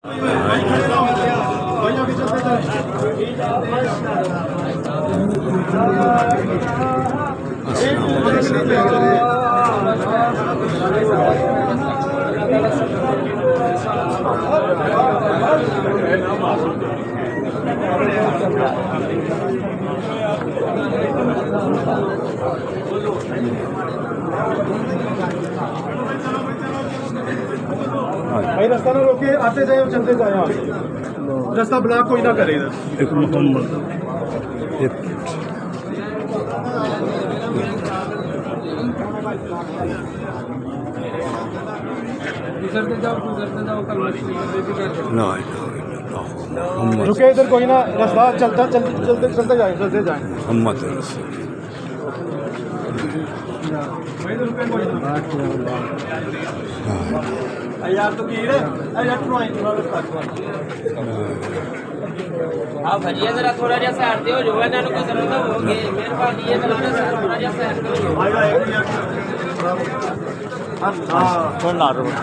भाई रास्ता ना रोके, आते जाए और चलते जाए आगे। रास्ता ब्लॉक कोई ना करे इधर। एक मुकम्मल एक रुके इधर कोई ना, रास्ता चलते जाए मोहम्मद रसूल यार तो कीड़ है यार आप भजिए जरा थोड़ा जैसा हटते हो जो है ना को जरूरत होगी मेरे पास ये जरा थोड़ा जैसा हटते हो हां कौन ला रहा है